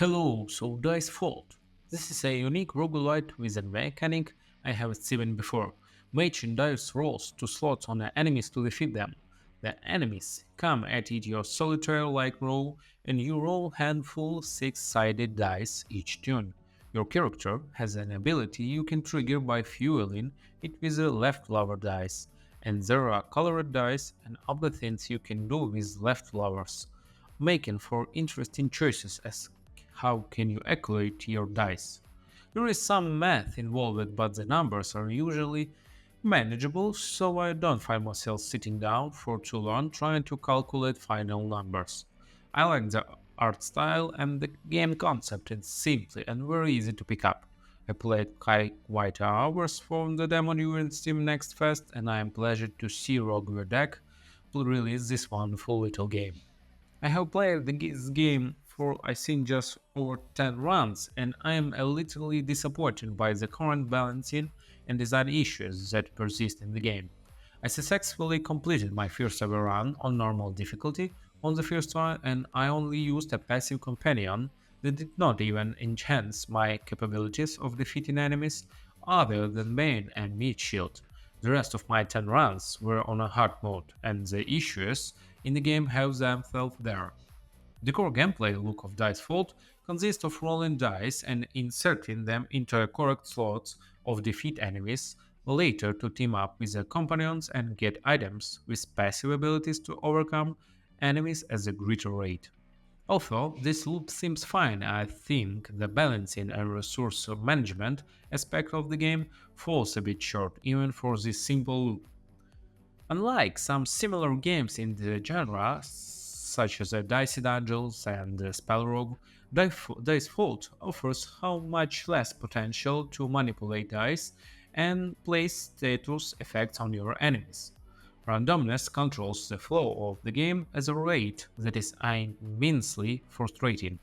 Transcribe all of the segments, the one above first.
Hello, so Dice Fault. This is a unique roguelite with a mechanic I haven't seen before. Matching dice rolls to slots on the enemies to defeat them. The enemies come at it your solitaire-like roll, and you roll handful six-sided dice each turn. Your character has an ability you can trigger by fueling it with a leftover dice, and there are colored dice and other things you can do with leftovers, making for interesting choices as how can you calculate your dice. There is some math involved, but the numbers are usually manageable, so I don't find myself sitting down for too long trying to calculate final numbers. I like the art style and the game concept. It's simple and very easy to pick up. I played quite hours from the demo during Steam Next Fest, and I am pleased to see Rogue Deck release this wonderful little game. I have played this game for I think just over 10 rounds, and I am a little disappointed by the current balancing and design issues that persist in the game. I successfully completed my first ever run on normal difficulty on the first one, and I only used a passive companion that did not even enhance my capabilities of defeating enemies other than Bane and Meat Shield. The rest of my 10 runs were on a hard mode, and the issues in the game have themselves there. The core gameplay look of Dice Vault consists of rolling dice and inserting them into correct slots of defeat enemies, later to team up with their companions and get items with passive abilities to overcome enemies at a greater rate. Although this loop seems fine, I think the balancing and resource management aspect of the game falls a bit short even for this simple loop. Unlike some similar games in the genre, such as Dicey Dungeons and Spellrogue, Dice Vault offers how much less potential to manipulate dice and place status effects on your enemies. Randomness controls the flow of the game at a rate that is immensely frustrating.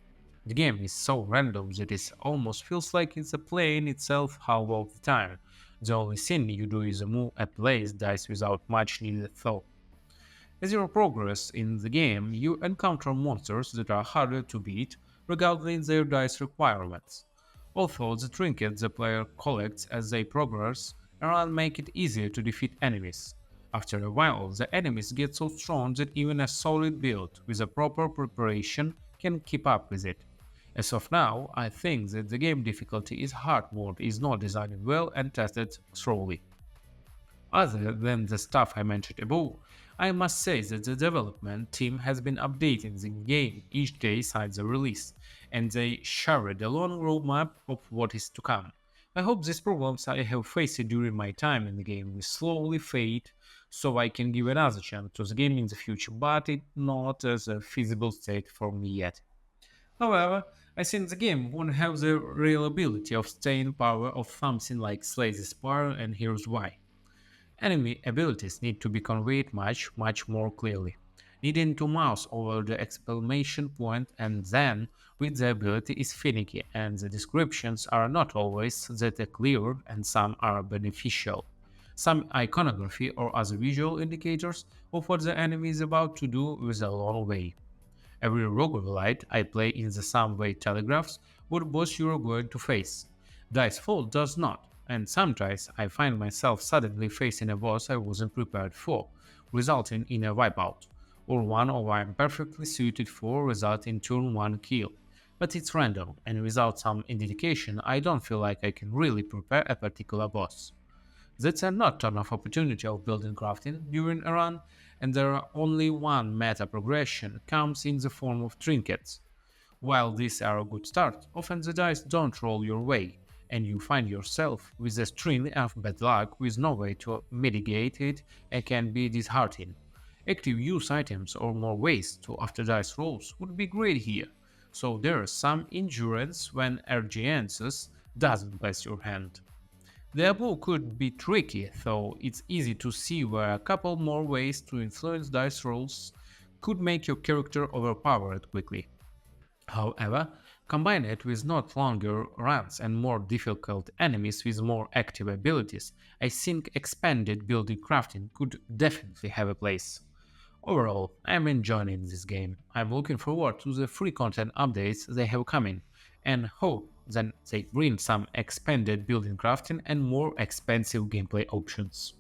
The game is so random that it almost feels like it's playing itself half of the time. The only thing you do is move and place dice without much needed thought. As you progress in the game, you encounter monsters that are harder to beat regarding their dice requirements. Although the trinkets the player collects as they progress around make it easier to defeat enemies. After a while, the enemies get so strong that even a solid build with a proper preparation can keep up with it. As of now, I think that the game difficulty is hard mode is not designed well and tested thoroughly. Other than the stuff I mentioned above, I must say that the development team has been updating the game each day since the release, and they shared a long roadmap of what is to come. I hope these problems I have faced during my time in the game will slowly fade so I can give another chance to the game in the future, but it's not as a feasible state for me yet. However, I think the game won't have the reliability of staying power of something like Slay the Spire, and here's why. Enemy abilities need to be conveyed much more clearly, needing to mouse over the exclamation point and then with the ability is finicky and the descriptions are not always that clear and some are beneficial. Some iconography or other visual indicators of what the enemy is about to do with a long way. Every roguelite I play in the some way telegraphs what boss you are going to face. Dice Fall does not, and sometimes I find myself suddenly facing a boss I wasn't prepared for, resulting in a wipeout, or one I'm perfectly suited for, resulting in turn 1 kill. But it's random, and without some indication I don't feel like I can really prepare a particular boss. That's a not ton of opportunity of building crafting during a run, and there are only one meta progression comes in the form of trinkets. While these are a good start, often the dice don't roll your way, and you find yourself with a string of bad luck with no way to mitigate it and can be disheartening. Active use items or more ways to after dice rolls would be great here, so there is some endurance when RGNs doesn't bless your hand. The above could be tricky, though it's easy to see where a couple more ways to influence dice rolls could make your character overpowered quickly. However, combine it with not longer runs and more difficult enemies with more active abilities, I think expanded building crafting could definitely have a place. Overall, I'm enjoying this game. I'm looking forward to the free content updates they have coming, and hope that they bring some expanded building crafting and more expensive gameplay options.